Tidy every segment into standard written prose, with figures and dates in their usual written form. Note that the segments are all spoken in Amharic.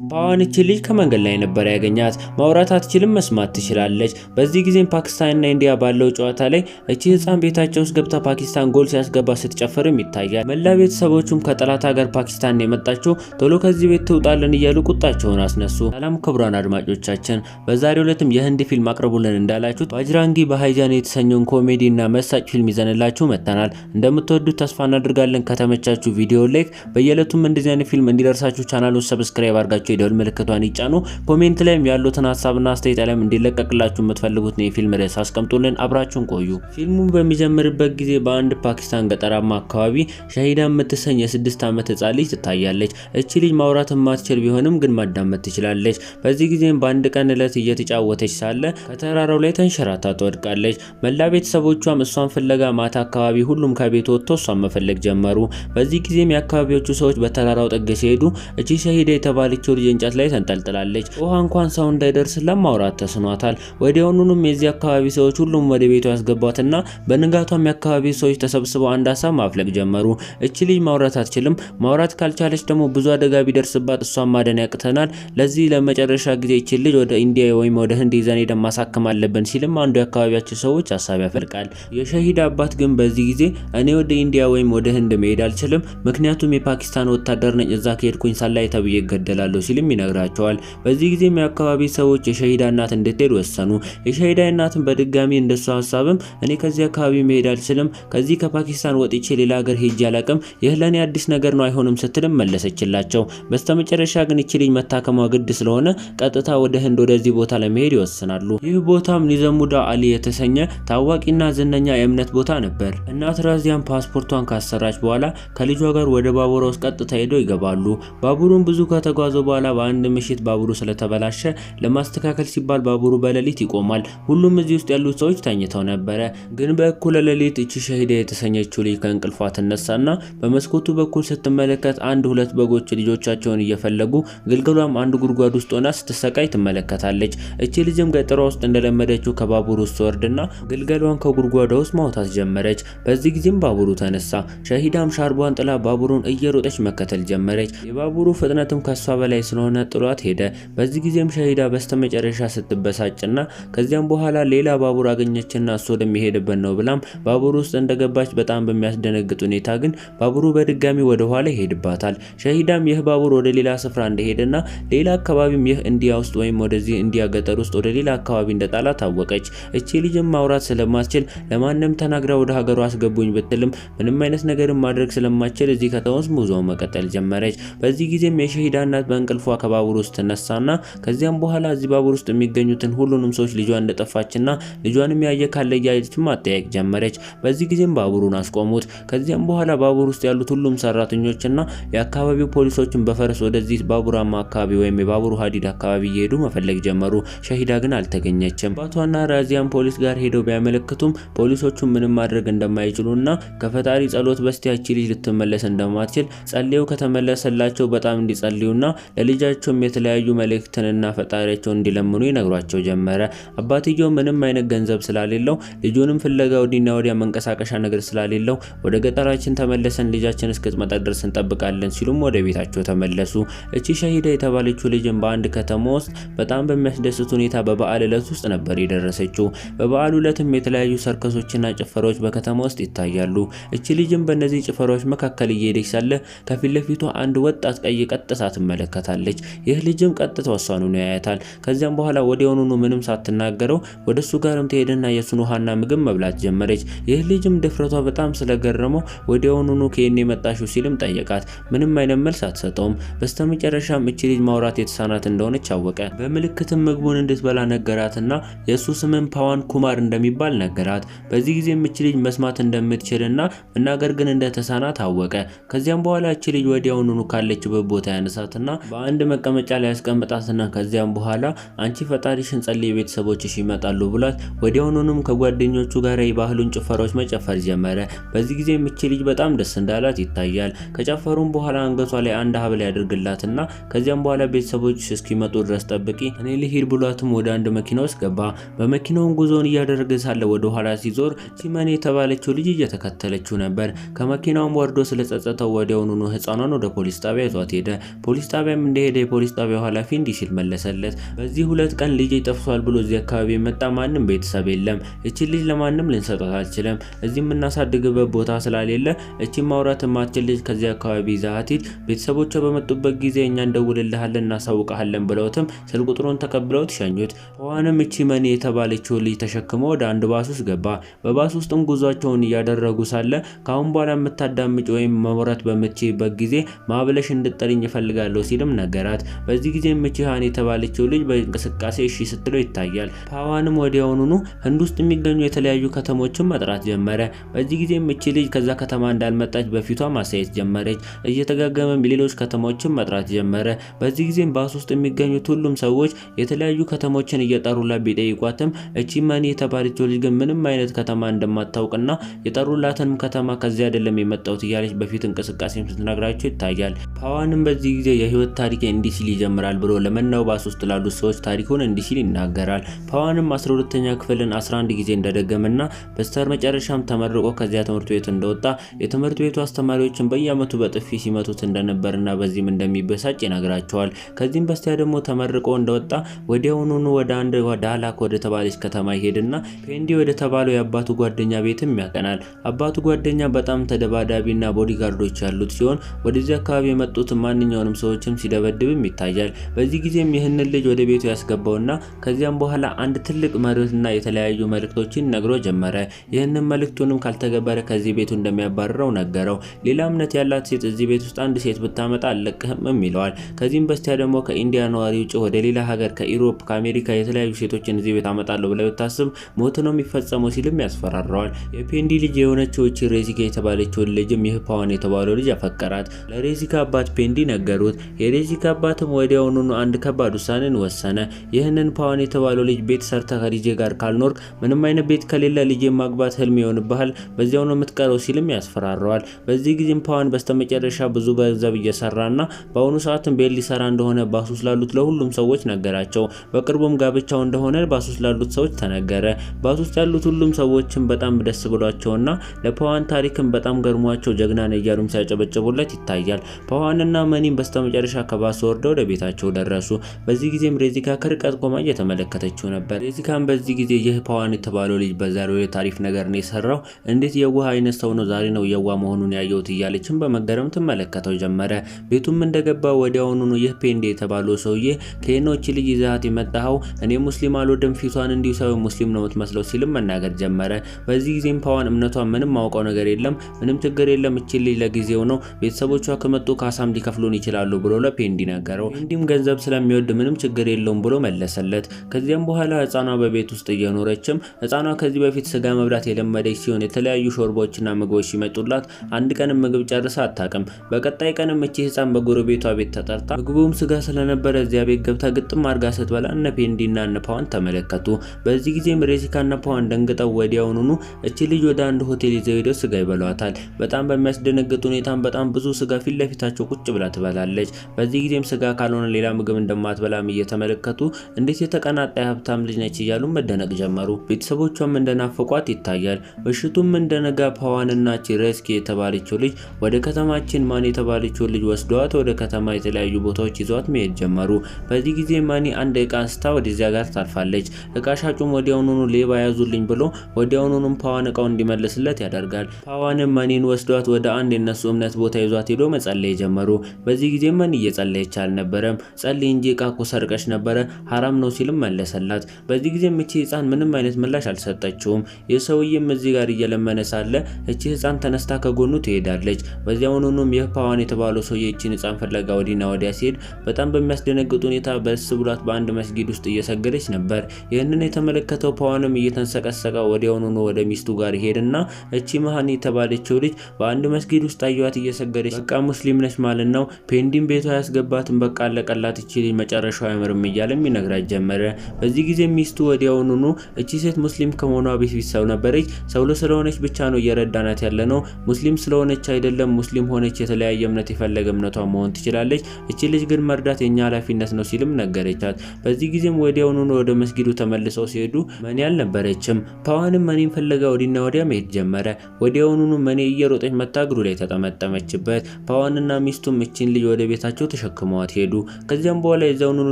ፓዋን እቺ ልጅ ከመንገድ ላይ ነበር ያገኛት። ማውራት አትችልም፣ መስማት ትችላለች። በዚህ ጊዜም ፓኪስታንና ኢንዲያ ባለው ጨዋታ ላይ እቺ ህፃን ቤታቸው ውስጥ ገብታ ፓኪስታን ጎል ሲያስገባ ስትጨፍርም ይታያል። መላ ቤተሰቦቹም ከጠላት ሀገር ፓኪስታን የመጣችው ቶሎ ከዚህ ቤት ትውጣልን እያሉ ቁጣቸውን አስነሱ። ሰላም ክቡራን አድማጮቻችን፣ በዛሬው ዕለትም የህንድ ፊልም አቅርቡልን እንዳላችሁት ባጅራንጊ በሃይጃን የተሰኘውን ኮሜዲና መሳጭ ፊልም ይዘንላችሁ መጥተናል። እንደምትወዱት ተስፋ እናደርጋለን። ከተመቻችሁ ቪዲዮ ላይክ፣ በየዕለቱም እንደዚህ አይነት ፊልም እንዲደርሳችሁ ቻናሉን ሰብስክራይብ አድርጋችሁ የደወል ምልክቷን ይጫኑ። ኮሜንት ላይም ያሉትን ሐሳብና አስተያየት ላይም እንዲለቀቅላችሁ የምትፈልጉት የፊልም ርዕስ አስቀምጡልን። አብራችሁን ቆዩ። ፊልሙ በሚጀምርበት ጊዜ በአንድ ፓኪስታን ገጠራማ አካባቢ ሻሂዳ የምትሰኝ የ6 ዓመት ህፃን ልጅ ትታያለች። እቺ ልጅ ማውራት የማትችል ቢሆንም ግን ማዳመጥ ትችላለች። በዚህ ጊዜም በአንድ ቀን ዕለት እየተጫወተች ሳለ ከተራራው ላይ ተንሸራታ ትወድቃለች። መላ ቤተሰቦቿም እሷን ፍለጋ ማታ አካባቢ ሁሉም ከቤት ወጥቶ እሷን መፈለግ ጀመሩ። በዚህ ጊዜም የአካባቢዎቹ ሰዎች በተራራው ጥግ ሲሄዱ እቺ ሻሂዳ የተባለችው ልጅ እንጨት ላይ ተንጠልጥላለች። ውሃ እንኳን ሰው እንዳይደርስላት ማውራት ተስኗታል። ወዲያውኑም የዚህ አካባቢ ሰዎች ሁሉም ወደ ቤቱ ያስገቧትና በንጋቷም የአካባቢ ሰዎች ተሰብስበው አንድ ሀሳብ ማፍለቅ ጀመሩ። እቺ ልጅ ማውራት አትችልም፣ ማውራት ካልቻለች ደግሞ ብዙ አደጋ ቢደርስባት እሷን ማዳን ያቅተናል። ለዚህ ለመጨረሻ ጊዜ እቺ ልጅ ወደ ኢንዲያ ወይም ወደ ህንድ ይዘን ሄደን ማሳከም አለብን ሲልም አንዱ የአካባቢያቸው ሰዎች ሀሳብ ያፈልቃል። የሻሂዳ አባት ግን በዚህ ጊዜ እኔ ወደ ኢንዲያ ወይም ወደ ህንድ መሄድ አልችልም፣ ምክንያቱም የፓኪስታን ወታደር ነኝ፣ እዛ ከሄድኩኝ ሰላይ ተብዬ እገደላለሁ ሲልም ይነግራቸዋል። በዚህ ጊዜም የአካባቢ ሰዎች የሻሂዳ እናት እንድትሄድ ወሰኑ። የሻሂዳ እናትን በድጋሚ እንደሷ ሀሳብም እኔ ከዚህ አካባቢ መሄድ አልችልም፣ ከዚህ ከፓኪስታን ወጥቼ ሌላ ሀገር ሄጄ አላቅም፣ ይህ ለኔ አዲስ ነገር ነው አይሆንም ስትልም መለሰችላቸው። በስተመጨረሻ ግን እቺ ልጅ መታከሟ ግድ ስለሆነ ቀጥታ ወደ ህንድ ወደዚህ ቦታ ለመሄድ ይወስናሉ። ይህ ቦታም ኒዘሙዳ አሊ የተሰኘ ታዋቂና ዝነኛ የእምነት ቦታ ነበር። እናት ራዚያን ፓስፖርቷን ካሰራች በኋላ ከልጇ ጋር ወደ ባቡሯ ውስጥ ቀጥታ ሄደው ይገባሉ። ባቡሩን ብዙ ከተጓዙ በኋላ በአንድ ምሽት ባቡሩ ስለተበላሸ ለማስተካከል ሲባል ባቡሩ በሌሊት ይቆማል። ሁሉም እዚህ ውስጥ ያሉት ሰዎች ተኝተው ነበረ። ግን በእኩለ ሌሊት እቺ ሻሂዳ የተሰኘችው ልጅ ከእንቅልፏ ትነሳና በመስኮቱ በኩል ስትመለከት አንድ ሁለት በጎች ልጆቻቸውን እየፈለጉ ግልገሏም አንድ ጉድጓድ ውስጥ ሆና ስትሰቃይ ትመለከታለች። እቺ ልጅም ገጠሯ ውስጥ እንደለመደችው ከባቡሩ ውስጥ ወርድና ግልገሏን ከጉድጓዷ ውስጥ ማውጣት ጀመረች። በዚህ ጊዜም ባቡሩ ተነሳ። ሻሂዳም ሻርቧን ጥላ ባቡሩን እየሮጠች መከተል ጀመረች። የባቡሩ ፍጥነትም ከሷ በላይ ስለሆነ ጥሏት ሄደ። በዚህ ጊዜም ሻሂዳ በስተመጨረሻ ስትበሳጭና ከዚያም በኋላ ሌላ ባቡር አገኘችና እሱ ወደሚሄድበት ነው ብላም ባቡሩ ውስጥ እንደገባች በጣም በሚያስደነግጥ ሁኔታ ግን ባቡሩ በድጋሚ ወደ ኋላ ይሄድባታል። ሻሂዳም ይህ ባቡር ወደ ሌላ ስፍራ እንደሄደና ሌላ አካባቢም ይህ ኢንዲያ ውስጥ ወይም ወደዚህ ኢንዲያ ገጠር ውስጥ ወደ ሌላ አካባቢ እንደጣላት ታወቀች። እቺ ልጅም ማውራት ስለማትችል ለማንም ተናግራ ወደ ሀገሯ አስገቡኝ ብትልም ምንም አይነት ነገርን ማድረግ ስለማትችል እዚህ ከተማ ውስጥ ጉዞውን መቀጠል ጀመረች። በዚህ ጊዜም የሻሂዳ እናት በእንቅልፏ ከባቡር ውስጥ ተነሳና ከዚያም በኋላ እዚህ ባቡር ውስጥ የሚገኙትን ሁሉንም ሰዎች ልጇን እንደጠፋችና ልጇንም ያየ ካለ ያየች ማጠያየቅ ጀመረች። በዚህ ጊዜም ባቡሩን አስቆሙት። ከዚያም በኋላ ባቡር ውስጥ ያሉት ሁሉም ሰራተኞችና የአካባቢው ፖሊሶችን በፈረስ ወደዚህ ባቡራማ አካባቢ ወይም የባቡሩ ሀዲድ አካባቢ እየሄዱ መፈለግ ጀመሩ። ሻሂዳ ግን አልተገኘችም። አባቷና ራዚያን ፖሊስ ጋር ሄደው ቢያመለክቱም ፖሊሶቹ ምንም ማድረግ እንደማይችሉና ከፈጣሪ ጸሎት በስቲያ እቺ ልጅ ልትመለስ እንደማትችል ጸልየው ከተመለሰላቸው በጣም እንዲጸልዩና ለልጃቸውም የተለያዩ መልእክትንና ፈጣሪያቸውን እንዲለምኑ ይነግሯቸው ጀመረ። አባትየው ምንም አይነት ገንዘብ ስላሌለው ልጁንም ፍለጋ ወዲና ወዲያ መንቀሳቀሻ ነገር ስላሌለው ወደ ገጠራችን ተመለሰን ልጃችን እስክትመጣ ድረስ እንጠብቃለን ሲሉም ወደ ቤታቸው ተመለሱ። እቺ ሻሂዳ የተባለችው ልጅም በአንድ ከተማ ውስጥ በጣም በሚያስደስት ሁኔታ በበዓል ዕለት ውስጥ ነበር የደረሰችው። በበዓሉ ዕለትም የተለያዩ ሰርከሶችና ጭፈራዎች በከተማ ውስጥ ይታያሉ። እቺ ልጅም በእነዚህ ጭፈራዎች መካከል እየሄደች ሳለ ከፊት ለፊቷ አንድ ወጣት ቀይ ቀጥታ ትመለከታለች። ይህ ልጅም ቀጥታ ወሳኑን ያያታል። ከዚያም በኋላ ወዲያውኑ ምንም ሳትናገረው ወደሱ ጋርም ትሄድና የሱን ውሃና ምግብ መብላት ጀመረች። ይህ ልጅም ድፍረቷ በጣም ስለገረመው ወዲያውኑ ከየኔ መጣሽው ሲልም ጠየቃት። ምንም አይነት መልስ አትሰጠውም። በስተመጨረሻም እቺ ልጅ ማውራት የተሳናት እንደሆነች አወቀ። በምልክትም ምግቡን እንድትበላ ነገራትና የሱ ስምም ፓዋን ኩማር እንደሚባል ነገራት። በዚህ ጊዜም እቺ ልጅ መስማት እንደምትችልና መናገር ግን እንደተሳናት አወቀ። ከዚያም በኋላ እቺ ልጅ ወዲያውኑ ካለችበት ቦታ ያነሳትና በአንድ መቀመጫ ላይ ያስቀምጣትና ከዚያም በኋላ አንቺ ፈጣሪሽን ጸልይ ቤተሰቦችሽ ይመጣሉ ብሏት ወዲያውኑም ከጓደኞቹ ጋር የባህሉን ጭፈራዎች መጨፈር ጀመረ። በዚህ ጊዜ እቺ ልጅ በጣም ደስ እንዳላት ይታያል። ከጨፈሩም በኋላ አንገቷ ላይ አንድ ሀብል ያደርግላትና ከዚያም በኋላ ቤተሰቦችሽ እስኪመጡ ድረስ ጠብቂ እኔ ልሂድ ብሏትም ወደ አንድ መኪና ውስጥ ገባ። በመኪናውም ጉዞውን እያደረገ ሳለ ወደ ኋላ ሲዞር ሲመን የተባለችው ልጅ እየተከተለችው ነበር። ከመኪናውም ወርዶ ስለጸጸተው ወዲያውኑ ህፃኗን ወደ ፖሊስ ጣቢያ ይዟት ሄደ። ፖሊስ ጣቢያም እንደሄደ የፖሊስ ጣቢያው ኃላፊ እንዲህ ሲል መለሰለት። በዚህ 2 ቀን ልጄ ጠፍቷል ብሎ እዚህ አካባቢ የመጣ ማንም ቤተሰብ የለም። እቺ ልጅ ለማንም ልንሰጣት አልችልም። እዚህ የምናሳድግበት ቦታ ስላሌለ እቺ ማውራት የማትችል ልጅ ከዚህ አካባቢ ይዛት ሂድ። ቤተሰቦቿ በመጡበት ጊዜ እኛ እንደውልልሃለን እናሳውቃለን ብለውትም ስልክ ቁጥሩን ተቀብለውት ሸኙት። ፓዋንም እቺ መኒ የተባለችው ልጅ ተሸክሞ ወደ አንድ ባስ ውስጥ ገባ። በባስ ውስጥም ጉዟቸውን እያደረጉ ሳለ ካሁን በኋላ የምታዳምጭ ወይም መውራት በምትችይበት ጊዜ ማብለሽ እንድጠሪኝ እፈልጋለሁ ሲልም ነገራት። በዚህ ጊዜ እቺ ሃን የተባለችው ልጅ በእንቅስቃሴ እሺ ስትለው ይታያል። ፓዋንም ወዲያውኑ ህንድ ውስጥ የሚገኙ የተለያዩ ከተሞችን መጥራት ጀመረ። በዚህ ጊዜ እቺ ልጅ ከዛ ከተማ እንዳልመጣች በፊቷ ማሳየት ጀመረች። እየተጋገመም ሌሎች ከተሞችን መጥራት ጀመረ። በዚህ ጊዜም ባስ ውስጥ የሚገኙት ሁሉም ሰዎች የተለያዩ ከተሞችን እየጠሩላት ቢጠይቋትም እቺ መኒ የተባለችው ልጅ ግን ምንም አይነት ከተማ እንደማታውቅና የጠሩላትንም ከተማ ከዚህ አይደለም የመጣሁት እያለች በፊት እንቅስቃሴም ስትነግራቸው ይታያል። ፓዋንም በዚህ ጊዜ የህይወት ታሪክ እንዲህ ሲል ይጀምራል ብሎ ለመናው ባስ ውስጥ ላሉት ሰዎች ታሪኩን እንዲህ ሲል ይናገራል። ፓዋንም 12ኛ ክፍልን 11 ጊዜ እንደደገመና በስተመጨረሻም ተመርቆ ከዚያ ትምህርት ቤት እንደወጣ የትምህርት ቤቱ አስተማሪዎችን በየአመቱ በጥፊ ሲመቱት እንደነበርና በዚህም እንደሚበሳጭ ይነግራቸዋል። ከዚህም በስቲያ ደግሞ ተመርቆ እንደወጣ ወዲያውኑ ወደ አንድ ዳላክ ወደ ተባለች ከተማ ይሄድና ፔንዲ ወደ ተባለው የአባቱ ጓደኛ ቤትም ያቀናል። አባቱ ጓደኛ በጣም ተደባዳቢና ቦዲጋርዶች ያሉት ሲሆን ወደዚህ አካባቢ የመጡት ማንኛውንም ሰዎችም ሲደበድብም ይታያል። በዚህ ጊዜም ይህንን ልጅ ወደ ቤቱ ያስገባውና ከዚያም በኋላ አንድ ትልቅ መርህና የተለያዩ መልእክቶችን ነግሮ ጀመረ። ይህንን መልእክቱንም ካልተገበረ ከዚህ ቤቱ እንደሚያባርረው ነገረው። ሌላ እምነት ያላት ሴት እዚህ ቤት ውስጥ አንድ ሴት ብታመጣ አልለቅህም ይለዋል። ከዚህም በስቲያ ደግሞ ከኢንዲያ ነዋሪ ውጭ ወደ ሌላ ሀገር ከኢሮፕ ከአሜሪካ የተለያዩ ሴቶችን እዚህ ቤት አመጣለሁ ብለው ብታስብ ሞት ነው የሚፈጸመው ሲልም ያስፈራራዋል። የፔንዲ ልጅ የሆነችው እቺ ሬዚካ የተባለችውን ልጅም ይህ ፓዋን የተባለው ልጅ አፈቀራት። ለሬዚካ አባት ፔንዲ ነገሩት። የሬዚካ አባትም ወዲያውኑ አንድ ከባድ ውሳኔን ወሰነ። ይህንን ፓዋን የተባለው ልጅ ቤት ሰርተ ከልጄ ጋር ካልኖርክ ምንም አይነት ቤት ከሌለ ልጄ ማግባት ህልም ይሆንብሃል፣ በዚያው ነው የምትቀረው ሲልም ያስፈራራዋል። በዚህ ጊዜም ፓዋን በስተመጨረሻ ብዙ ገንዘብ እየሰራና በአሁኑ ሰዓትም ቤት ሊሰራ እንደሆነ ባስ ውስጥ ላሉት ለሁሉም ሰዎች ነገራቸው። በቅርቡም ጋብቻው እንደሆነ ባስ ውስጥ ላሉት ሰዎች ተነገረ። ባስ ውስጥ ያሉት ሁሉም ሰዎችም በጣም ደስ ብሏቸውና ለፓዋን ታሪክም በጣም ገርሟቸው ጀግና ነው እያሉም ሲያጨበጭቡለት ይታያል። ፓዋንና መኒም በስተመጨረሻ ከባስ ወርደው ወደ ቤታቸው ደረሱ። በዚህ ጊዜም ሬዚካ ከርቀት ቆማ እየተመለከተችው ነበር። ሬዚካም በዚህ ጊዜ ይህ ፓዋን የተባለው ልጅ በዛሬው ታሪፍ ነገር ነው የሰራው፣ እንዴት የዋህ አይነት ሰው ነው ዛሬ ነው የዋህ መሆኑን ያየሁት እያለችም በመገረም ትመለከተው ጀመረ። ቤቱም እንደገባ ወዲያውኑ ይህ ፔንዲ የተባለው ሰውዬ ከኖች ልጅ ይዛት የመጣው እኔ ሙስሊም አልወደም ፊቷን እንዲሁ ሰው ሙስሊም ነው የምትመስለው ሲልም መናገር ጀመረ። በዚህ ጊዜም ፓዋን እምነቷን ምንም ማውቀው ነገር የለም፣ ምንም ችግር የለም፣ እቺ ልጅ ለጊዜው ነው፣ ቤተሰቦቿ ከመጡ ካሳም ሊከፍሉን ይችላሉ ብሎ ለፔንዲ ነገረው። ፔንዲም ገንዘብ ስለሚወድ ምንም ችግር የለውም ብሎ መለሰለት። ከዚያም በኋላ ህፃኗ በቤት ውስጥ እየኖረችም ህፃኗ ከዚህ በፊት ስጋ መብላት የለመደች ሲሆን የተለያዩ ሾርባዎችና ምግቦች ሲመጡላት አንድ ቀንም ምግብ ጨርሳ አታውቅም። በቀጣይ ቀንም እቺ ህፃን በጎረቤቷ ቤት ተጠርታ ምግቡም ስጋ ስለነበረ እዚያ ቤት ገብታ ግጥም አርጋ ስትበላ እነ ፔንዲና እነ ፓዋን ተመለከቱ። በዚህ ጊዜም ሬዚካና ፓዋን ደንግጠው ወዲያውኑ እቺ ልጅ ወደ አንድ ሆቴል ይዘው ሄደው ስጋ ይበሏታል። በጣም በሚያስደነግጥ ሁኔታም በጣም ብዙ ስጋ ፊት ለፊታቸው ቁጭ ብላ ትበላለች። በዚህ ጊዜም ስጋ ካልሆነ ሌላ ምግብ እንደማትበላም እየተመለከቱ እንዴት የተቀናጣ ሀብታም ልጅ ነች እያሉ መደነቅ ጀመሩ። ቤተሰቦቿም እንደናፈቋት ይታያል። በሽቱም እንደነጋ ፓዋንና ሬስኪ የተባለችው ልጅ ወደ ከተማችን ማኒ የተባለችው ልጅ ወስደዋት ወደ ከተማ የተለያዩ ቦታዎች ይዟት መሄድ ጀመሩ። በዚህ ጊዜ ማኒ አንድ እቃ አንስታ ወደዚያ ጋር ታልፋለች። እቃ ሻጩም ወዲያውኑ ሌባ ያዙልኝ ብሎ ወዲያውኑ ፓዋን እቃውን እንዲመልስለት ያደርጋል። ፓዋንም ማኒን ወስደዋት ወደ አንድ የነሱ እምነት ቦታ ይዟት ሄዶ መጸለይ ጀመሩ። በዚህ ጊዜ ማኒ እየጸለየች አልነበረም። ጸልይ እንጂ እቃ እኮ ሰርቀሽ ነበረ ሐራም ነው ሲልም መለሰላት። በዚህ ጊዜ እቺ ህፃን ምንም አይነት ምላሽ አልሰጠችውም። የሰውዬም እዚህ ጋር እየለመነ ሳለ እቺ ህፃን ተነስታ ከጎኑ ትሄዳለች። በዚያውኑም የፓዋን የተባለው ሰውዬ እቺን ህፃን ፍለጋ ወዲና ወዲያ ሲሄድ በጣም በሚያስደነግጥ ሁኔታ በስ ብሏት በአንድ መስጊድ ውስጥ እየሰገደች ነበር። ይህንን የተመለከተው ፓዋንም እየተንሰቀሰቀ ወዲያውኑ ወደ ሚስቱ ጋር ሄድና እቺ መሃኒ የተባለችው ልጅ በአንድ መስጊድ ውስጥ አዩዋት እየሰገደች በቃ ሙስሊም ነች ማለት ነው፣ ፔንዲም ቤቷ ያስገባትን በቃ አለቀላት እቺ ልጅ መጨረሻው አይምርም እያለም ይነግራት ጀመረ። በዚህ ጊዜ ሚስቱ ወዲያውኑ እቺ ሴት ሙስሊም ከመሆኗ በፊት ሰው ነበረች፣ ሰው ስለሆነች ብቻ ነው እየረዳናት ያለነው፣ ሙስሊም ስለሆነች አይደለም፣ ሙስሊም ሆነች የተለያየ እምነት የፈለገ እምነቷ መሆን ትችላለች፣ እቺ ልጅ ግን መርዳት የኛ ኃላፊነት ነው ሲልም ነገረቻት። በዚህ ጊዜም ወዲያውኑ ወደ መስጊዱ ተመልሰው ሲሄዱ መኒ አልነበረችም። ፓዋንም መኒን ፍለጋ ወዲና ወዲያ መሄድ ጀመረ። ወዲያውኑ መኒ እየሮጠች መታ እግሩ ላይ ተጠመጠመችበት። ፓዋንና ሚስቱም እቺን ልጅ ወደ ቤታቸው ተሸክመዋት ሄዱ። ከዚያም በኋላ የዛውኑ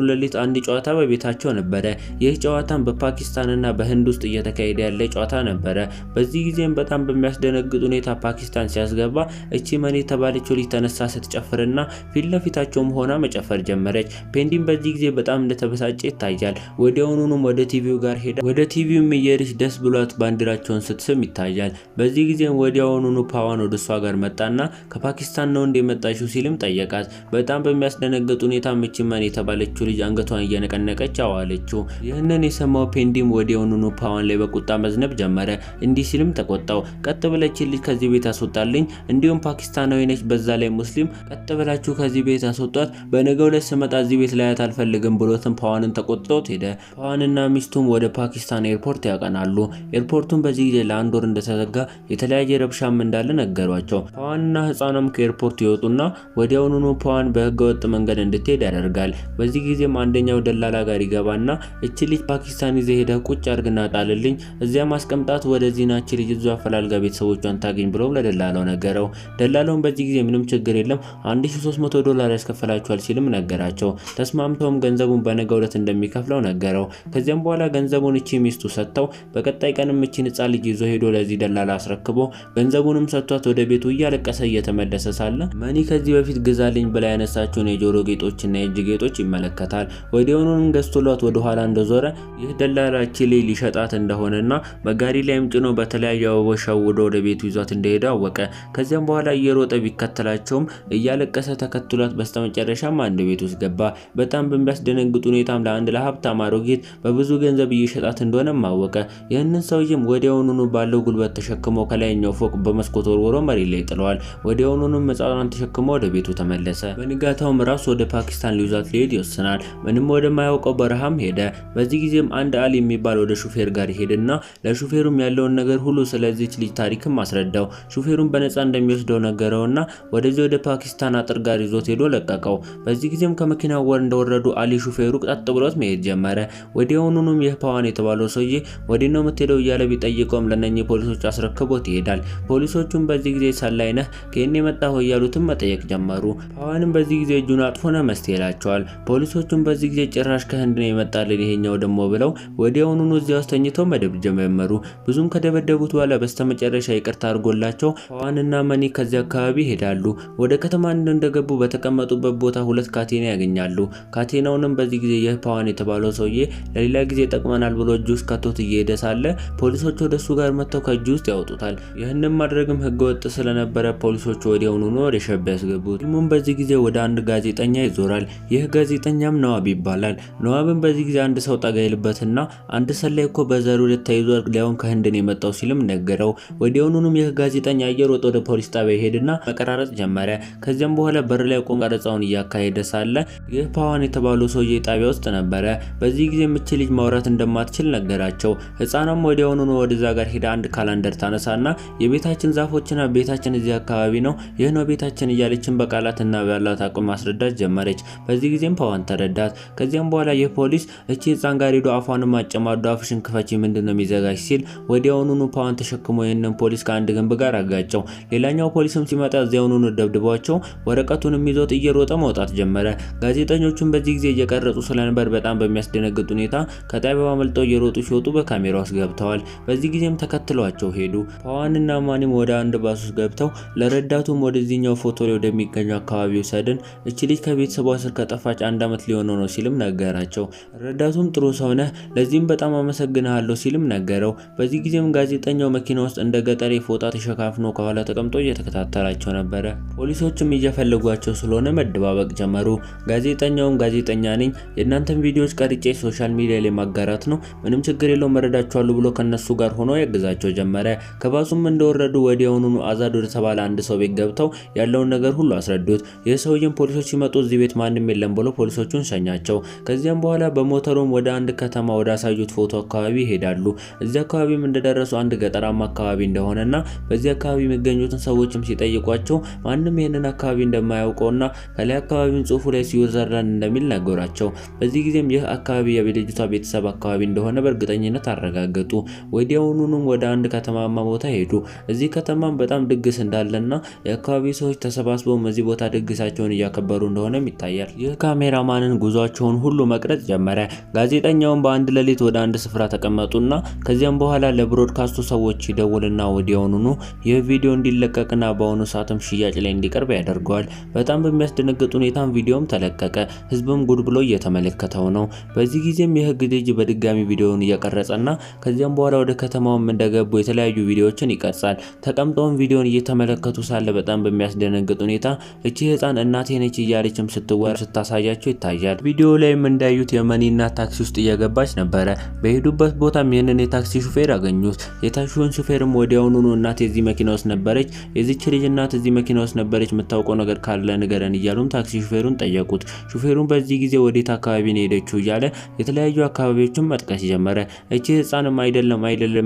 ሌሊት አንድ ጨዋታ በቤታቸው ነበረ። ይህ ጨዋታም በፓኪስታንና በህንድ ውስጥ እየተካሄደ ያለ ጨዋታ ነበረ። በዚህ ጊዜም በጣም በሚያስደነግጥ ሁኔታ ፓኪስታን ሲያስገባ እቺ መኒ የተባለችው ልጅ ተነሳ ስትጨፍርና ፊት ለፊታቸውም ሆና መጨፈር ጀመረች። ፔንዲም በዚህ ጊዜ በጣም እንደተበሳጨ ይታያል። ወዲያውኑም ወደ ቲቪው ጋር ሄዳ ወደ ቲቪውም እየሄደች ደስ ብሏት ባንዲራቸውን ስትስም ይታያል። በዚህ ጊዜም ወዲያውኑኑ ፓዋን ወደ እሷ ጋር መጣና ከፓኪስታን ነው እንደመጣችው ሲልም ጠየቃት። በጣም በሚያስደነግጥ ሁኔታ እቺ መኒ የተባለችው ልጅ አንገቷን እየነቀነቀች አዋለችው። ይህንን የሰማው ፔንዲም ወዲያውኑኑ ፓዋን ላይ በቁጣ መዝነብ ጀመረ። እንዲህ ሲልም ተቆጣው። ቀጥ ብለች ልጅ ከዚህ ቤት አስወጣልኝ፣ እንዲሁም ፓኪስታናዊ ነች፣ በዛ ላይ ሙስሊም፣ ቀጥ ብላችሁ ከዚህ ቤት አስወጣት፣ በነገው ዕለት ስመጣ እዚህ ቤት ላያት አልፈልግም ብሎትም ፓዋንን ተቆጥቶት ሄደ። ፓዋንና ሚስቱም ወደ ፓኪስታን ኤርፖርት ያቀናሉ። ኤርፖርቱን በዚህ ጊዜ ለአንድ ወር እንደተዘጋ የተለያየ ረብሻም እንዳለ ነገሯቸው። ፓዋንና ህፃኗም ከኤርፖርት ይወጡና ወዲያውኑኑ ፓዋን በህገወጥ መንገድ እንድትሄድ ያደርጋል። በዚህ ጊዜም አንደኛው ደላላ ጋር ይገባና እቺ ልጅ ፓኪስታን ይዘህ ሄደህ ቁጭ አድርግና ጣልልኝ፣ እዚያ ማስቀምጣት፣ ወደዚህ ናች ልጅ እዛ አፈላልጋ ቤተሰቦቿን ታገኝ ብሎ ለደላላው ነገረው። ደላላውም በዚህ ጊዜ ምንም ችግር የለም $1300 ያስከፈላቸዋል ሲልም ነገራቸው። ተስማምተውም ገንዘቡን በነገው ዕለት እንደሚከፍለው ነገረው። ከዚያም በኋላ ገንዘቡን እቺ ሚስቱ ሰጥተው በቀጣይ ቀንም እቺን ህፃን ልጅ ይዞ ሄዶ ለዚህ ደላላ አስረክቦ ገንዘቡንም ሰጥቷት ወደ ቤቱ እያለቀሰ እየተመለሰ ሳለ መኒ ከዚህ በፊት ግዛልኝ ብላ ያነሳቸውን የጆሮ ጌጦችና የእጅ ጌጦች ይመለከታል። ወዲያውኑም ገዝቶላት ወደ ኋላ እንደዞረ ይህ ደላላ እቺ ልጅ ሊሸጣት እንደሆነና በጋሪ ላይም ጭኖ በተለያዩ አበቦች ሸውዶ ወደ ቤቱ ይዟት እንደሄደ አወቀ። ከዚያም በኋላ እየሮጠ ቢከተላቸውም እያለቀሰ ተከትሏት በስተመጨረሻም አንድ ቤት ውስጥ ገባ። በጣም በሚያስደነግጥ ሁኔታም ለአንድ ለሀብታም አሮጊት በብዙ ገንዘብ እየሸጣት እንደሆነም አወቀ። ይህንን ሰውዬም ወዲያውኑኑ ባለው ጉልበት ተሸክሞ ከላይኛው ፎቅ በመስኮት ወርውሮ መሬት ላይ ጥለዋል። ወዲያውኑንም ሕፃኗን ተሸክሞ ወደ ቤቱ ተመለሰ። በንጋታውም ራሱ ወደ ፓኪስታን ሊይዟት ሊሄድ ይወስናል። ምንም ወደማያውቀው በረሃም ሄደ። በዚህ ጊዜም አንድ አሊ የሚባል ወደ ሹፌር ጋር ሄድና ለሹፌሩም ያለውን ነገር ሁሉ ስለዚች ልጅ ታሪክም አስረዳው። ሹፌሩም በነፃ እንደሚወስደው ነገረውና ወደዚህ ወደ ፓኪስታን አጥር ጋር ይዞት ሄዶ ለቀቀው። በዚህ ጊዜም ከመኪናው እንደወረዱ አሊ ሹፌሩ ቀጥ ብሎት መሄድ ጀመረ። ወዲያውኑም ይህ ፓዋን የተባለው ሰውዬ ወዴት ነው የምትሄደው እያለ ቢጠይቀውም ለነኚህ ፖሊሶች አስረክቦት ይሄዳል። ፖሊሶቹም በዚህ ጊዜ ሰላይ ነህ ከእኔ የመጣው እያሉትም መጠየቅ ጀመሩ። ፓዋንም በዚህ ጊዜ እጁን አጥፎ ነመስት ይላቸዋል። ፖሊሶቹም በዚህ ጊዜ ጭራሽ ከህንድ ነው የመጣልን ይሄኛው ደግሞ ብለው ወዲያውኑኑ እዚያ ውስጥ ተኝተው መደብደብ ጀመሩ። ብዙም ከደበደቡት በኋላ በስተመጨረሻ ይቅርታ አድርጎላቸው ፓዋንና መኒ ከዚያ አካባቢ ይሄዳሉ። ወደ ከተማ እንደገቡ በተቀመጡበት ቦታ ሁለት ካቴና ያገኛሉ። ካቴናውንም በዚህ ጊዜ ይህ ፓዋን የተባለው ሰውዬ ለሌላ ጊዜ ጠቅመናል ብሎ እጁ ውስጥ ከቶት እየሄደ ሳለ ፖሊሶች ወደሱ ጋር መጥተው ከእጁ ውስጥ ያወጡታል። ይህንን ማድረግም ህገወጥ ስለነበረ ፖሊሶቹ ወዲያውኑኑ ወደ ሸብ ያስገቡት። ፊልሙም በዚህ ጊዜ ወደ አንድ ጋዜጠኛ ይዞራል። ይህ ጋዜጠኛም ነዋብ ይባላል። ነዋብም በዚህ ጊዜ አንድ ሰው ጠጋ ይልበትና አንድ ሰላይ እኮ በዛሬው ዕለት ተይዟል፣ ሊያውም ከህንድ ነው የመጣው ሲልም ነገረው። ወዲያውኑም ይህ ጋዜጠኛ እየሮጠ ወደ ፖሊስ ጣቢያ ሄድና መቀራረጽ ጀመረ። ከዚያም በኋላ በር ላይ ቆሞ ቀረጻውን እያካሄደ ሳለ ይህ ፓዋን የተባለው ሰውዬ ጣቢያ ውስጥ ነበረ። በዚህ ጊዜ እቺ ልጅ ማውራት እንደማትችል ነገራቸው። ህፃኗም ወዲያውኑኑ ወደዛ ጋር ሄዳ አንድ ካላንደር ታነሳና የቤታችን ዛፎችና ቤታችን እዚህ አካባቢ ነው፣ ይህ ነው ቤታችን እያለችን በቃላትና ባላት አቅም ማስረዳት ጀመረች። በዚህ ጊዜም ፓዋን ተረዳት። ከዚያም በኋላ ይህ ፖሊስ እቺ ህፃን ጋር ሄዶ አፏንም አጨማዶ አፍሽን ክፈቺ ምንድነው የሚዘጋጅ ሲል ወዲያውኑኑ ፓዋን ተሸክሞ ይህንን ፖሊስ ከአንድ ግንብ ጋር አጋጨው። ሌላኛው ፖሊስም ሲመጣ እዚያውኑኑ ደብድቧቸው ወረቀቱንም ይዞት እየሮጠ መውጣት ጀመረ። ጋዜጠኞቹም በዚህ ጊዜ እየቀረጹ ስለነበር በጣም በሚያስደነግጥ ሁኔታ ከጣቢያው አመልጠው እየሮጡ ሲወጡ በካሜራው ውስጥ ገብተዋል። በዚህ ጊዜም ተከትሏቸው ሄዱ። ፓዋንና ማኒም ወደ አንድ ባስ ውስጥ ገብተው ለረዳቱም ወደዚህኛው ፎቶ ላይ ወደሚገኘው አካባቢ ወሰድን፣ እቺ ልጅ ከቤተሰቧ ስር ከጠፋች 1 ዓመት ሊሆነው ነው ሲልም ነገራቸው። ረዳቱም ጥሩ ሰው ነህ፣ ለዚህም በጣም አመሰግናለሁ ሲልም ነገረው። በዚህ ጊዜም ጋዜጠኛው መኪና ውስጥ እንደ ገጠሬ ፎጣ ተሸካፍኖ ከኋላ ተቀምጦ እየተከታተላቸው ነበረ። ፖሊሶችም እየፈለጓቸው ስለሆነ መደባበቅ ጀመሩ። ጋዜጠኛውም ጋዜጠኛ ነኝ፣ የእናንተን ቪዲዮዎች ቀርጬ ሶሻል ሚዲያ ላይ ማጋራት ነው፣ ምንም ችግር የለው መረዳቸዋለሁ ብሎ ከነሱ ጋር ሆኖ ያግዛቸው ጀመረ። ከባሱም እንደወረዱ ወዲያውኑኑ አዛድ ወደ ተባለ አንድ ሰው ቤት ገብተው ያለውን ነገር ሁሉ አስረዱት። የሰውየም ፖሊሶች ሲመጡ እዚህ ቤት ማንም የለም ብሎ ፖሊሶቹን ሸኛቸው። ከዚያም በኋላ በሞተሩም ወደ አንድ ከተማ ወደ አሳዩት ፎቶ አካባቢ ይሄዳሉ። እዚህ አካባቢም እንደደረሱ አንድ ገጠራማ አካባቢ እንደሆነና በዚህ አካባቢ የሚገኙትን ሰዎችም ሲጠይቋቸው ማንም ይሄንን አካባቢ እንደማያውቀውና ከላይ አካባቢውን ጽሑፉ ላይ ስዊዘርላንድ እንደሚል ነገራቸው። በዚህ ጊዜም ይህ አካባቢ የልጅቷ ቤተሰብ አካባቢ እንደሆነ በእርግጠኝነት አረጋገጡ። ወዲያውኑም ወደ አንድ ከተማማ ቦታ ሄዱ። እዚህ ከተማም በጣም ድግስ እንዳለና የአካባቢ ሰዎች ተሰባስበው እዚህ ቦታ ድግሳቸውን እያከበሩ እንደሆነም ይታያል። ይህ ካሜራማንን ጉዟቸውን ሁሉ መቅረጽ ጀመረ። ጋዜጠኛውን በአንድ ሌሊት ወደ አንድ ስፍራ ተቀመጡና ከዚያም በኋላ ለብሮድካስቱ ሰዎች ይደውልና ወዲያውኑ ይህ ቪዲዮ እንዲለቀቅና በአሁኑ ሰዓትም ሽያጭ ላይ እንዲቀርብ ያደርገዋል። በጣም በሚያስደነግጥ ሁኔታም ቪዲዮም ተለቀቀ። ህዝብም ጉድ ብሎ እየተመለከተው ነው። በዚህ ጊዜም የህግ ልጅ በድጋሚ ቪዲዮውን እየቀረጸና ከዚያም በኋላ ወደ ከተማውም እንደገቡ የተለያዩ ቪዲዮዎችን ይቀርጻል። ተቀምጠውም ቪዲዮውን እየተመለከቱ ሳለ በጣም በሚያስደነግጥ ሁኔታ እቺ ህፃን እናቴ ነች እያለችም ስትወር ስታሳያቸው ይታያል። ቪዲዮ ላይም እንዳዩት የመኒና ታክሲ ውስጥ እየገባች ነበረ። በሄዱበት ቦታም ይህንን የታክሲ ሹፌር አገኙት። የታክሲውን ሹፌርም ወዲያውኑ እናቴ እዚህ መኪና ውስጥ ነበረች፣ የዚች ልጅ እናት እዚህ መኪና ውስጥ ነበረች፣ የምታውቀው ነገር ካለ ንገረን እያሉም ታክሲ ሹፌሩን ጠየቁት። ሹፌሩን በዚህ ጊዜ ወዴት አካባቢ ነው ሄደችው እያለ የተለያዩ አካባቢዎችን መጥቀስ ጀመረ። እቺ ህፃንም አይደለም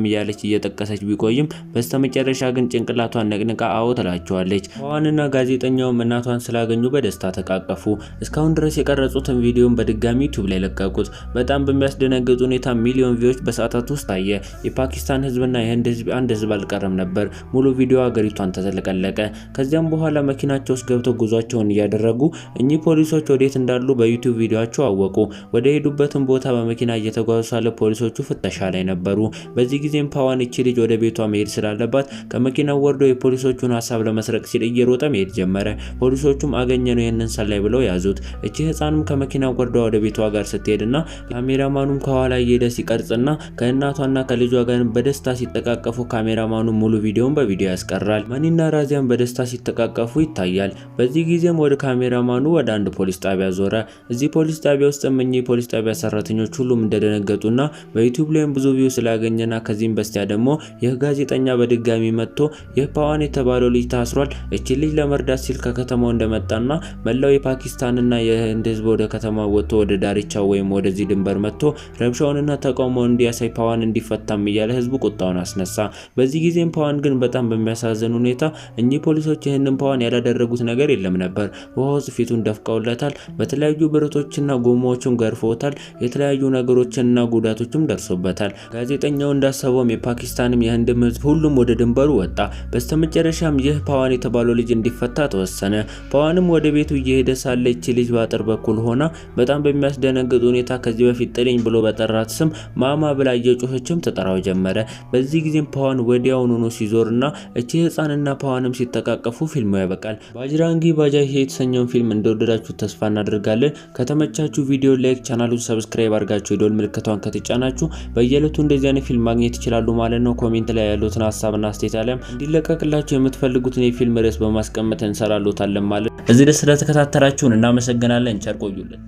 እያለች እየጠቀሰች ቢቆይም በስተመጨረሻ ግን ጭንቅላቷን ነቅንቃ አዎ ትላቸዋለች። ፓዋንና ጋዜጠኛውም እናቷን ስላገኙ በደስታ ተቃቀፉ። እስካሁን ድረስ የቀረጹትን ቪዲዮን በድጋሚ ዩቲዩብ ላይ ለቀቁት። በጣም በሚያስደነግጥ ሁኔታ ሚሊዮን ቪዎች በሰዓታት ውስጥ ታየ። የፓኪስታን ህዝብና የህንድ ህዝብ አንድ ህዝብ አልቀረም ነበር። ሙሉ ቪዲዮ ሀገሪቷን ተዘለቀለቀ። ከዚያም በኋላ መኪናቸው ውስጥ ገብተው ጉዟቸውን እያደረጉ እኚህ ፖሊሶች ወዴት እንዳሉ በዩቲዩብ ቪዲዮአቸው አወቁ። ወደ ሄዱበትን ቦታ በመኪና እየተጓዙ ሳለ ፖሊሶቹ ፍተሻ ላይ ነበሩ። በዚህ ጊዜም ፓዋን እቺ ልጅ ወደ ቤቷ መሄድ ስላለባት ከመኪናው ወርዶ የፖሊሶቹን ሀሳብ ለመስረቅ ሲል እየሮጠ መሄድ ጀመረ። ፖሊሶቹም አገኘነው ይህንን ሰላይ ብለው ያዙት። እቺ ህፃንም ከመኪናው ወርዳ ወደ ቤቷ ጋር ስትሄድና ካሜራማኑም ከኋላ እየሄደ ሲቀርጽና ከእናቷና ከልጇ ጋር በደስታ ሲተቃቀፉ ካሜራማኑ ሙሉ ቪዲዮን በቪዲዮ ያስቀራል። መኒና ራዚያን በደስታ ሲተቃቀፉ ይታያል። በዚህ ጊዜም ወደ ካሜራማኑ ወደ አንድ ፖሊስ ጣቢያ ዞረ። እዚህ ፖሊስ ጣቢያ ውስጥ እኚህ ፖሊስ ጣቢያ ሰራተኞች ሁሉም እንደደነገጡና በዩቲዩብ ላይም ብዙ ቪው ስላገኘና ከዚህም በስቲያ ደግሞ ይህ ጋዜጠኛ በድጋሚ መጥቶ ይህ ፓዋን የተባለው ልጅ ታስሯል፣ እቺ ልጅ ለመርዳት ሲል ከከተማው እንደመጣና መላው የፓኪስታንና የህንድ ህዝብ ወደ ከተማው ወጥቶ ወደ ዳርቻው ወይም ወደዚህ ድንበር መጥቶ ረብሻውንና ተቃውሞውን እንዲያሳይ ፓዋን እንዲፈታም እያለ ህዝቡ ቁጣውን አስነሳ። በዚህ ጊዜም ፓዋን ግን በጣም በሚያሳዝን ሁኔታ እኚህ ፖሊሶች ይህንን ፓዋን ያላደረጉት ነገር የለም ነበር። ውሃ ውስጥ ፊቱን ደፍቀውለታል። በተለያዩ ብረቶችና ጎማዎችም ገርፈውታል። የተለያዩ ነገሮችንና ጉዳቶችም ደርሶበታል። ጋዜጠኛው እንዳሰበውም የፓኪስታንም የህንድም ህዝብ ሁሉም ወደ ድንበሩ ወጣ። በስተመጨረሻም ይህ ፓዋን የተባለው ልጅ እንዲፈታ ተወሰነ። ፓዋንም ወደ ቤቱ እየሄደ ሳለ እቺ ልጅ ባጥር በኩል ሆና በጣም በሚያስደነግጥ ሁኔታ ከዚህ በፊት ጥልኝ ብሎ በጠራት ስም ማማ ብላ እየጮኸችም ተጠራው ጀመረ። በዚህ ጊዜም ፓዋን ወዲያውኑ ሲዞርና እቺ ህፃንና ፓዋንም ሲተቃቀፉ ፊልሙ ያበቃል። ባጅራንጊ ባጃሂ የተሰኘውን ፊልም እንደወደዳችሁ ተስፋ እናደርጋለን። ከተመቻችሁ ቪዲዮ ላይክ፣ ቻናሉን ሰብስክራይብ አድርጋችሁ የደወል ምልክቷን ከተጫናችሁ በየዕለቱ እንደዚህ አይነት ፊልም ማግኘት ይችላሉ ማለት ነው። ኮሜንት ላይ ያሉትን ሀሳብና አስተያየት አለም እንዲለቀቅላችሁ የምትፈልጉትን የፊልም ርዕስ በማስቀመጥ እንሰራሎታለን ማለት። እዚህ ድረስ ስለተከታተላችሁን እናመሰግናለን። ቸር ቆዩልን።